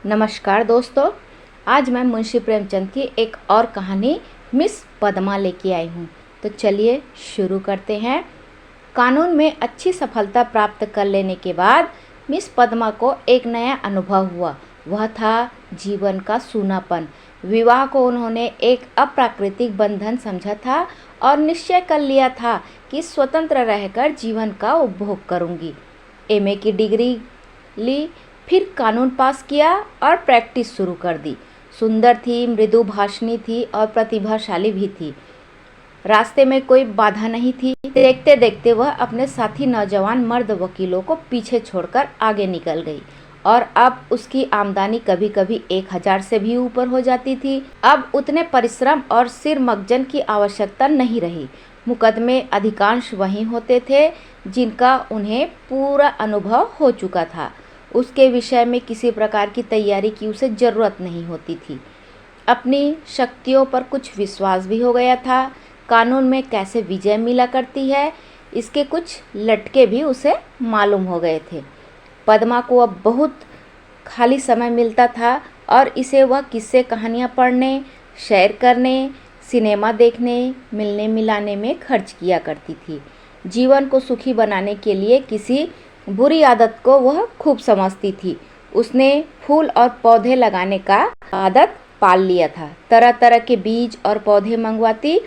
नमस्कार दोस्तों, आज मैं मुंशी प्रेमचंद की एक और कहानी मिस पद्मा लेके आई हूँ। तो चलिए शुरू करते हैं। कानून में अच्छी सफलता प्राप्त कर लेने के बाद मिस पद्मा को एक नया अनुभव हुआ। वह था जीवन का सूनापन। विवाह को उन्होंने एक अप्राकृतिक बंधन समझा था और निश्चय कर लिया था कि स्वतंत्र रहकर जीवन का उपभोग करूंगी। एमए की डिग्री ली, फिर कानून पास किया और प्रैक्टिस शुरू कर दी। सुंदर थी, मृदु भाषणी थी और प्रतिभाशाली भी थी। रास्ते में कोई बाधा नहीं थी। देखते देखते वह अपने साथी नौजवान मर्द वकीलों को पीछे छोड़कर आगे निकल गई और अब उसकी आमदनी कभी कभी 1000 से भी ऊपर हो जाती थी। अब उतने परिश्रम और सिर मगजन की आवश्यकता नहीं रही। मुकदमे अधिकांश वही होते थे जिनका उन्हें पूरा अनुभव हो चुका था। उसके विषय में किसी प्रकार की तैयारी की उसे ज़रूरत नहीं होती थी। अपनी शक्तियों पर कुछ विश्वास भी हो गया था। कानून में कैसे विजय मिला करती है, इसके कुछ लटके भी उसे मालूम हो गए थे। पद्मा को अब बहुत खाली समय मिलता था और इसे वह किस्से कहानियाँ पढ़ने, शेयर करने, सिनेमा देखने, मिलने मिलाने में खर्च किया करती थी। जीवन को सुखी बनाने के लिए किसी बुरी आदत को वह खूब समझती थी। उसने फूल और पौधे लगाने का आदत पाल लिया था। तरह तरह के बीज और पौधे मंगवाती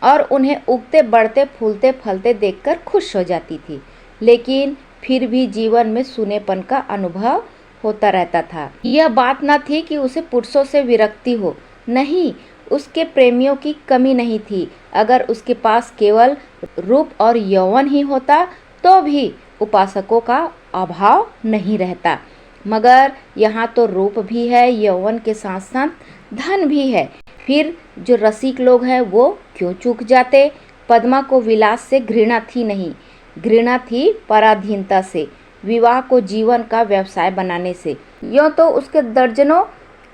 और उन्हें उगते बढ़ते फूलते फलते देखकर खुश हो जाती थी। लेकिन फिर भी जीवन में सूनेपन का अनुभव होता रहता था। यह बात न थी कि उसे पुरुषों से विरक्ति हो, नहीं, उसके प्रेमियों की कमी नहीं थी। अगर उसके पास केवल रूप और यौवन ही होता तो भी उपासकों का अभाव नहीं रहता। मगर यहाँ तो रूप भी है, यौवन के साथ साथ धन भी है। फिर जो रसिक लोग हैं वो क्यों चूक जाते। पद्मा को विलास से घृणा थी नहीं, घृणा थी पराधीनता से, विवाह को जीवन का व्यवसाय बनाने से। यूँ तो उसके दर्जनों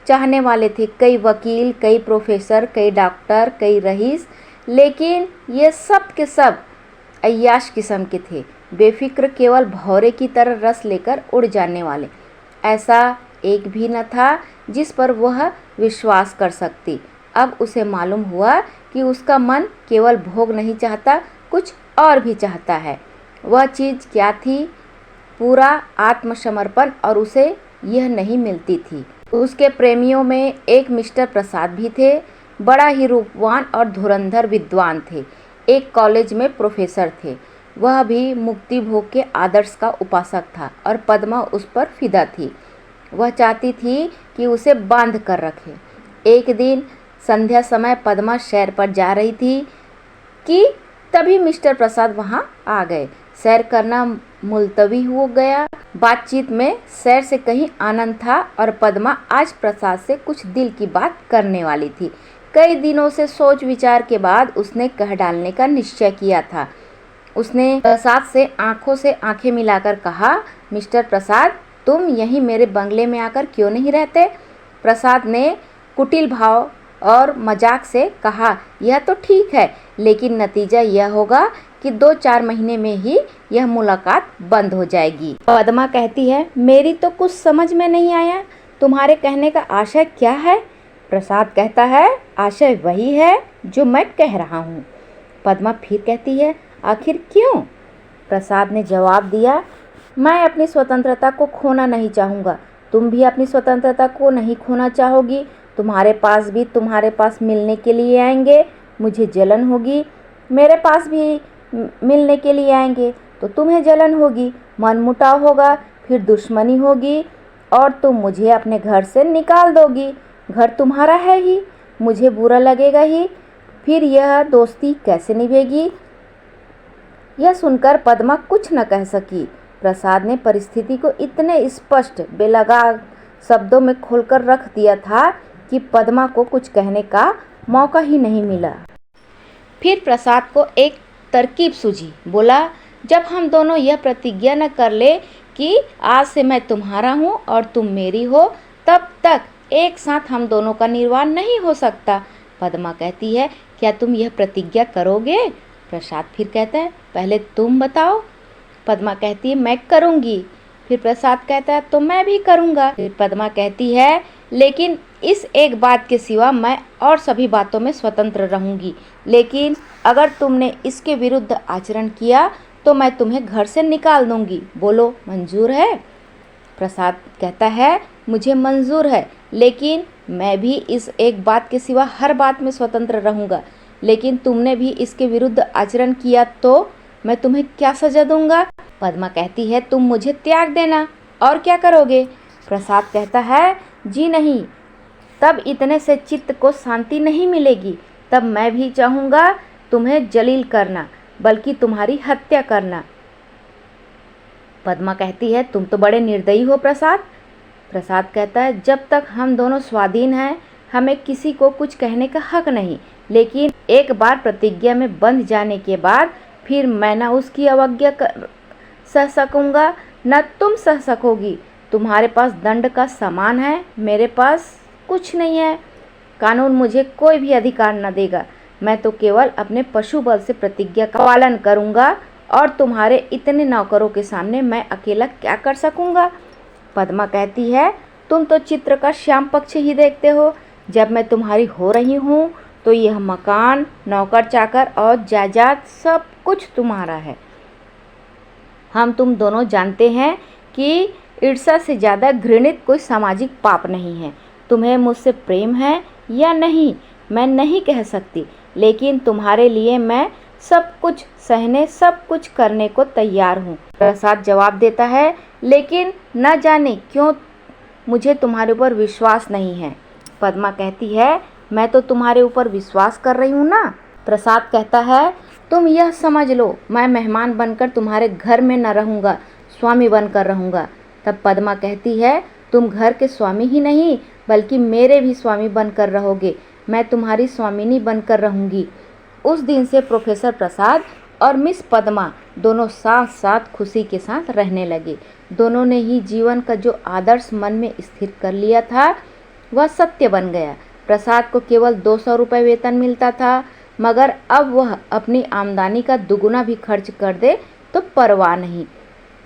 चाहने वाले थे, कई वकील, कई प्रोफेसर, कई डॉक्टर, कई रईस, लेकिन ये सब के सब अय्याश किस्म के थे, बेफिक्र, केवल भौरे की तरह रस लेकर उड़ जाने वाले। ऐसा एक भी न था जिस पर वह विश्वास कर सकती। अब उसे मालूम हुआ कि उसका मन केवल भोग नहीं चाहता, कुछ और भी चाहता है। वह चीज़ क्या थी? पूरा आत्मसमर्पण, और उसे यह नहीं मिलती थी। उसके प्रेमियों में एक मिस्टर प्रसाद भी थे। बड़ा ही रूपवान और धुरंधर विद्वान थे। एक कॉलेज में प्रोफेसर थे। वह भी मुक्ति भोग के आदर्श का उपासक था और पद्मा उस पर फिदा थी। वह चाहती थी कि उसे बांध कर रखे। एक दिन संध्या समय पद्मा सैर पर जा रही थी कि तभी मिस्टर प्रसाद वहाँ आ गए। सैर करना मुलतवी हो गया। बातचीत में सैर से कहीं आनंद था और पद्मा आज प्रसाद से कुछ दिल की बात करने वाली थी। कई दिनों से सोच विचार के बाद उसने कह डालने का निश्चय किया था। उसने प्रसाद से आंखें मिलाकर कहा, मिस्टर प्रसाद, तुम यहीं मेरे बंगले में आकर क्यों नहीं रहते? प्रसाद ने कुटिल भाव और मजाक से कहा, यह तो ठीक है, लेकिन नतीजा यह होगा कि 2-4 महीने में ही यह मुलाकात बंद हो जाएगी। पद्मा कहती है, मेरी तो कुछ समझ में नहीं आया, तुम्हारे कहने का आशय क्या है? प्रसाद कहता है, आशय वही है जो मैं कह रहा हूँ। पद्मा फिर कहती है, आखिर क्यों? प्रसाद ने जवाब दिया, मैं अपनी स्वतंत्रता को खोना नहीं चाहूँगा, तुम भी अपनी स्वतंत्रता को नहीं खोना चाहोगी। तुम्हारे पास भी तुम्हारे पास मिलने के लिए आएंगे, मुझे जलन होगी। मेरे पास भी मिलने के लिए आएंगे तो तुम्हें जलन होगी, मनमुटाव होगा, फिर दुश्मनी होगी और तुम मुझे अपने घर से निकाल दोगी। घर तुम्हारा है ही, मुझे बुरा लगेगा ही, फिर यह दोस्ती कैसे निभेगी? यह सुनकर पद्मा कुछ न कह सकी। प्रसाद ने परिस्थिति को इतने स्पष्ट बेलगाम शब्दों में खोलकर रख दिया था कि पद्मा को कुछ कहने का मौका ही नहीं मिला। फिर प्रसाद को एक तरकीब सूझी। बोला, जब हम दोनों यह प्रतिज्ञा न कर ले कि आज से मैं तुम्हारा हूँ और तुम मेरी हो, तब तक एक साथ हम दोनों का निर्वाह नहीं हो सकता। पद्मा कहती है, क्या तुम यह प्रतिज्ञा करोगे? प्रसाद फिर कहता है, पहले तुम बताओ। पद्मा कहती है, मैं करूँगी। फिर प्रसाद कहता है तो मैं भी करूँगा। फिर पद्मा कहती है लेकिन इस एक बात के सिवा मैं और सभी बातों में स्वतंत्र रहूँगी, लेकिन अगर तुमने इसके विरुद्ध आचरण किया तो मैं तुम्हें घर से निकाल दूँगी। बोलो मंजूर है? प्रसाद कहता है मुझे मंजूर है, लेकिन मैं भी इस एक बात के सिवा हर बात में स्वतंत्र रहूँगा, लेकिन तुमने भी इसके विरुद्ध आचरण किया तो मैं तुम्हें क्या सजा दूँगा? पद्मा कहती है तुम मुझे त्याग देना, और क्या करोगे? प्रसाद कहता है जी नहीं, तब इतने से चित्त को शांति नहीं मिलेगी, तब मैं भी चाहूँगा तुम्हें जलील करना, बल्कि तुम्हारी हत्या करना। पद्मा कहती है तुम तो बड़े निर्दयी हो प्रसाद। प्रसाद कहता है जब तक हम दोनों स्वाधीन हैं हमें किसी को कुछ कहने का हक नहीं, लेकिन एक बार प्रतिज्ञा में बंध जाने के बाद फिर मैं न उसकी अवज्ञा सह सकूँगा न तुम सह सकोगी। तुम्हारे पास दंड का सामान है, मेरे पास कुछ नहीं है। कानून मुझे कोई भी अधिकार न देगा, मैं तो केवल अपने पशु बल से प्रतिज्ञा का पालन करूँगा, और तुम्हारे इतने नौकरों के सामने मैं अकेला क्या कर सकूँगा? पद्मा कहती है तुम तो चित्र का श्याम पक्ष ही देखते हो। जब मैं तुम्हारी हो रही हूँ तो यह मकान, नौकर चाकर और जायदाद सब कुछ तुम्हारा है। हम तुम दोनों जानते हैं कि ईर्ष्या से ज़्यादा घृणित कोई सामाजिक पाप नहीं है। तुम्हें मुझसे प्रेम है या नहीं मैं नहीं कह सकती, लेकिन तुम्हारे लिए मैं सब कुछ सहने, सब कुछ करने को तैयार हूँ। प्रसाद जवाब देता है लेकिन न जाने क्यों मुझे तुम्हारे ऊपर विश्वास नहीं है। पद्मा कहती है मैं तो तुम्हारे ऊपर विश्वास कर रही हूँ ना। प्रसाद कहता है तुम यह समझ लो मैं मेहमान बनकर तुम्हारे घर में न रहूँगा, स्वामी बनकर रहूँगा। तब पद्मा कहती है तुम घर के स्वामी ही नहीं बल्कि मेरे भी स्वामी बनकर रहोगे, मैं तुम्हारी स्वामिनी बनकर रहूँगी। उस दिन से प्रोफेसर प्रसाद और मिस पद्मा दोनों साथ साथ खुशी के साथ रहने लगे। दोनों ने ही जीवन का जो आदर्श मन में स्थिर कर लिया था वह सत्य बन गया। प्रसाद को केवल 200 रुपये वेतन मिलता था, मगर अब वह अपनी आमदनी का दुगुना भी खर्च कर दे तो परवाह नहीं।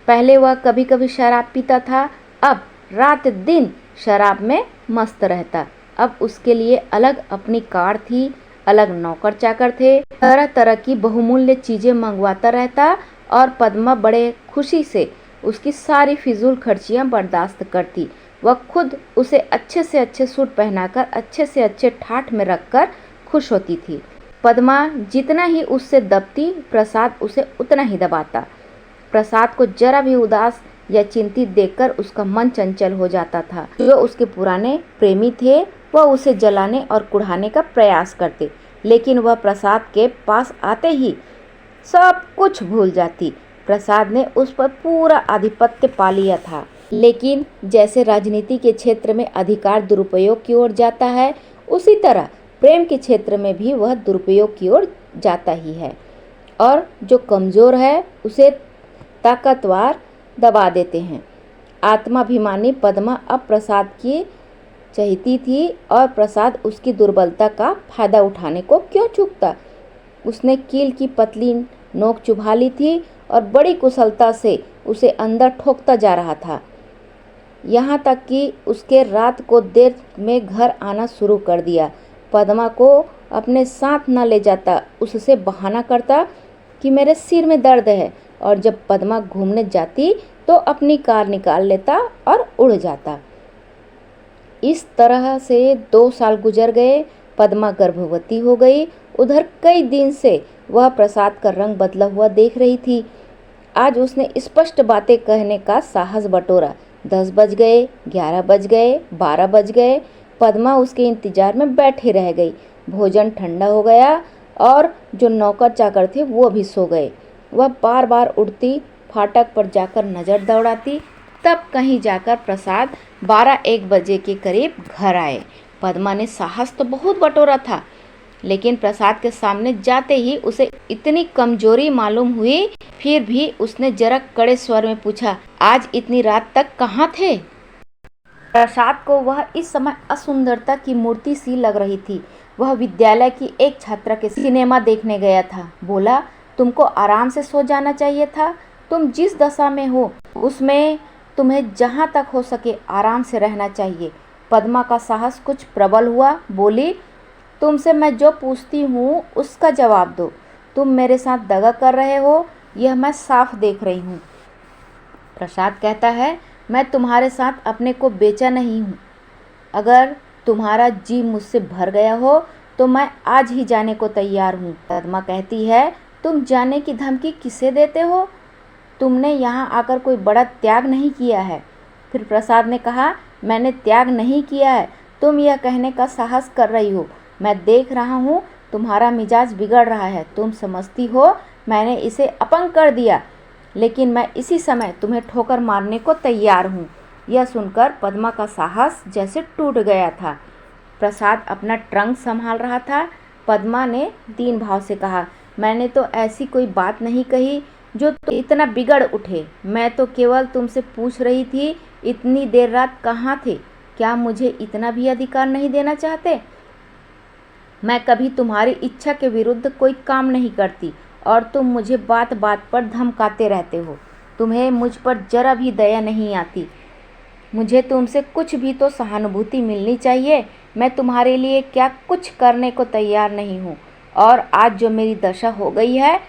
पहले वह कभी कभी शराब पीता था, अब रात दिन शराब में मस्त रहता। अब उसके लिए अलग अपनी कार थी, अलग नौकर चाकर थे, तरह तरह की बहुमूल्य चीज़ें मंगवाता रहता, और पद्मा बड़े खुशी से उसकी सारी फिजूल खर्चियाँ बर्दाश्त करती। वह खुद उसे अच्छे से अच्छे सूट पहनाकर अच्छे से अच्छे ठाठ में रखकर खुश होती थी। पद्मा जितना ही उससे दबती, प्रसाद उसे उतना ही दबाता। प्रसाद को जरा भी उदास या चिंतित देखकर उसका मन चंचल हो जाता था। जो उसके पुराने प्रेमी थे वह उसे जलाने और कुढ़ाने का प्रयास करते, लेकिन वह प्रसाद के पास आते ही सब कुछ भूल जाती। प्रसाद ने उस पर पूरा आधिपत्य पा लिया था, लेकिन जैसे राजनीति के क्षेत्र में अधिकार दुरुपयोग की ओर जाता है, उसी तरह प्रेम के क्षेत्र में भी वह दुरुपयोग की ओर जाता ही है, और जो कमज़ोर है उसे ताकतवर दबा देते हैं। आत्माभिमानी पद्मा अब प्रसाद की चाहती थी, और प्रसाद उसकी दुर्बलता का फायदा उठाने को क्यों चूकता। उसने कील की पतली नोक चुभा ली थी और बड़ी कुशलता से उसे अंदर ठोकता जा रहा था, यहाँ तक कि उसके रात को देर में घर आना शुरू कर दिया। पद्मा को अपने साथ न ले जाता, उससे बहाना करता कि मेरे सिर में दर्द है, और जब पद्मा घूमने जाती तो अपनी कार निकाल लेता और उड़ जाता। इस तरह से 2 साल गुजर गए। पद्मा गर्भवती हो गई। उधर कई दिन से वह प्रसाद का रंग बदला हुआ देख रही थी। आज उसने स्पष्ट बातें कहने का साहस बटोरा। 10 बज गए, 11 बज गए, 12 बज गए। पद्मा उसके इंतजार में बैठी रह गई। भोजन ठंडा हो गया और जो नौकर चाकर थे वो भी सो गए। वह बार बार उठती, फाटक पर जाकर नज़र दौड़ाती। तब कहीं जाकर प्रसाद 12-1 बजे के करीब घर आए। पद्मा ने साहस तो बहुत बटोरा था, लेकिन प्रसाद के सामने जाते ही उसे इतनी कमजोरी मालूम हुई। फिर भी उसने जरा कड़े स्वर में पूछा, आज इतनी रात तक कहाँ थे? प्रसाद को वह इस समय असुंदरता की मूर्ति सी लग रही थी। वह विद्यालय की एक छात्रा के सिनेमा देखने गया था। बोला, तुमको आराम से सो जाना चाहिए था। तुम जिस दशा में हो उसमें तुम्हें जहाँ तक हो सके आराम से रहना चाहिए। पद्मा का साहस कुछ प्रबल हुआ, बोली, तुमसे मैं जो पूछती हूँ उसका जवाब दो। तुम मेरे साथ दगा कर रहे हो, यह मैं साफ देख रही हूँ। प्रसाद कहता है, मैं तुम्हारे साथ अपने को बेचा नहीं हूँ। अगर तुम्हारा जी मुझसे भर गया हो तो मैं आज ही जाने को तैयार हूँ। पद्मा कहती है, तुम जाने की धमकी किसे देते हो? तुमने यहाँ आकर कोई बड़ा त्याग नहीं किया है। फिर प्रसाद ने कहा, मैंने त्याग नहीं किया है, तुम यह कहने का साहस कर रही हो। मैं देख रहा हूँ तुम्हारा मिजाज बिगड़ रहा है। तुम समझती हो मैंने इसे अपंग कर दिया, लेकिन मैं इसी समय तुम्हें ठोकर मारने को तैयार हूँ। यह सुनकर पद्मा का साहस जैसे टूट गया था। प्रसाद अपना ट्रंक संभाल रहा था। पद्मा ने दीन भाव से कहा, मैंने तो ऐसी कोई बात नहीं कही जो इतना बिगड़ उठे। मैं तो केवल तुमसे पूछ रही थी, इतनी देर रात कहाँ थे? क्या मुझे इतना भी अधिकार नहीं देना चाहते? मैं कभी तुम्हारी इच्छा के विरुद्ध कोई काम नहीं करती और तुम मुझे बात बात पर धमकाते रहते हो। तुम्हें मुझ पर जरा भी दया नहीं आती। मुझे तुमसे कुछ भी तो सहानुभूति मिलनी चाहिए। मैं तुम्हारे लिए क्या कुछ करने को तैयार नहीं हूँ, और आज जो मेरी दशा हो गई है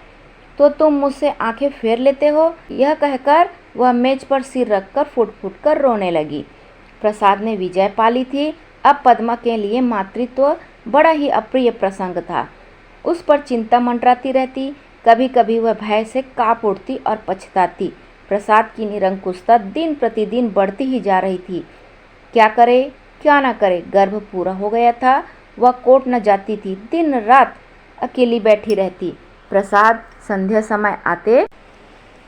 तो तुम मुझसे आंखें फेर लेते हो। यह कहकर वह मेज पर सिर रखकर फुट फुट कर रोने लगी। प्रसाद ने विजय पाली थी। अब पद्मा के लिए मातृत्व बड़ा ही अप्रिय प्रसंग था। उस पर चिंता मंडराती रहती। कभी कभी वह भय से कांप उठती और पछताती। प्रसाद की निरंकुशता दिन प्रतिदिन बढ़ती ही जा रही थी। क्या करे क्या न करे, गर्भ पूरा हो गया था। वह कोर्ट न जाती थी, दिन रात अकेली बैठी रहती। प्रसाद संध्या समय आते,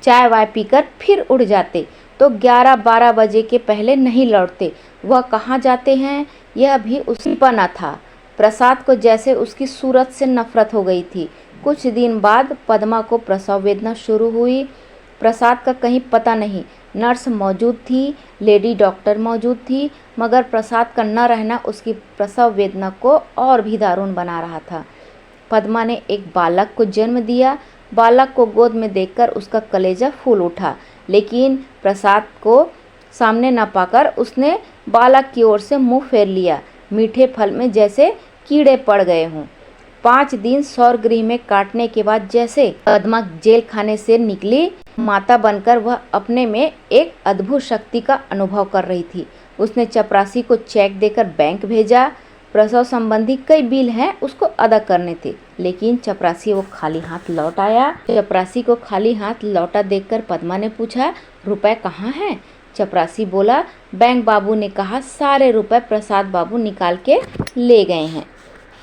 चाय वाय पीकर फिर उड़ जाते तो 11-12 बजे के पहले नहीं लौटते। वह कहाँ जाते हैं यह भी उसी पर न था। प्रसाद को जैसे उसकी सूरत से नफरत हो गई थी। कुछ दिन बाद पद्मा को प्रसव वेदना शुरू हुई। प्रसाद का कहीं पता नहीं। नर्स मौजूद थी, लेडी डॉक्टर मौजूद थी, मगर प्रसाद का न रहना उसकी प्रसव वेदना को और भी दारुण बना रहा था। पद्मा ने एक बालक को जन्म दिया। बालक को गोद में देखकर उसका कलेजा फूल उठा, लेकिन प्रसाद को सामने न पाकर उसने बालक की ओर से मुंह फेर लिया। मीठे फल में जैसे कीड़े पड़ गए हों। 5 दिन सौर गृह में काटने के बाद जैसे पद्मा जेल खाने से निकली, माता बनकर वह अपने में एक अद्भुत शक्ति का अनुभव कर रही थी। उसने चपरासी को चेक देकर बैंक भेजा। प्रसव संबंधी कई बिल हैं उसको अदा करने थे, लेकिन चपरासी वो खाली हाथ लौट आया। चपरासी को खाली हाथ लौटा देखकर पद्मा ने पूछा, रुपए कहाँ हैं? चपरासी बोला, बैंक बाबू ने कहा सारे रुपए प्रसाद बाबू निकाल के ले गए हैं।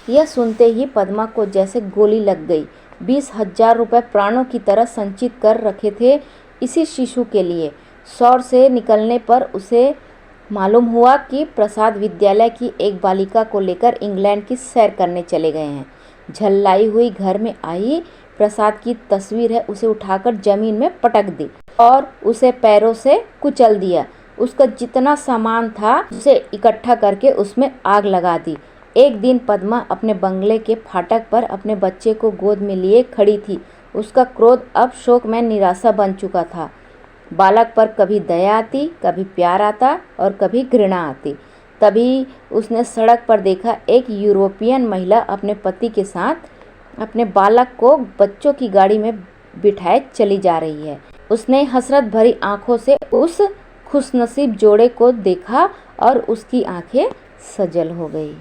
यह सुनते ही पद्मा को जैसे गोली लग गई। 20,000 रुपये प्राणों की तरह संचित कर रखे थे इसी शिशु के लिए। शौर से निकलने पर उसे मालूम हुआ कि प्रसाद विद्यालय की एक बालिका को लेकर इंग्लैंड की सैर करने चले गए हैं। झल्लाई हुई घर में आई। प्रसाद की तस्वीर है उसे उठाकर जमीन में पटक दी और उसे पैरों से कुचल दिया। उसका जितना सामान था उसे इकट्ठा करके उसमें आग लगा दी। एक दिन पद्मा अपने बंगले के फाटक पर अपने बच्चे को गोद में लिए खड़ी थी। उसका क्रोध अब शोक में निराशा बन चुका था। बालक पर कभी दया आती, कभी प्यार आता और कभी घृणा आती। तभी उसने सड़क पर देखा एक यूरोपियन महिला अपने पति के साथ अपने बालक को बच्चों की गाड़ी में बिठाए चली जा रही है। उसने हसरत भरी आंखों से उस खुशनसीब जोड़े को देखा और उसकी आंखें सजल हो गई।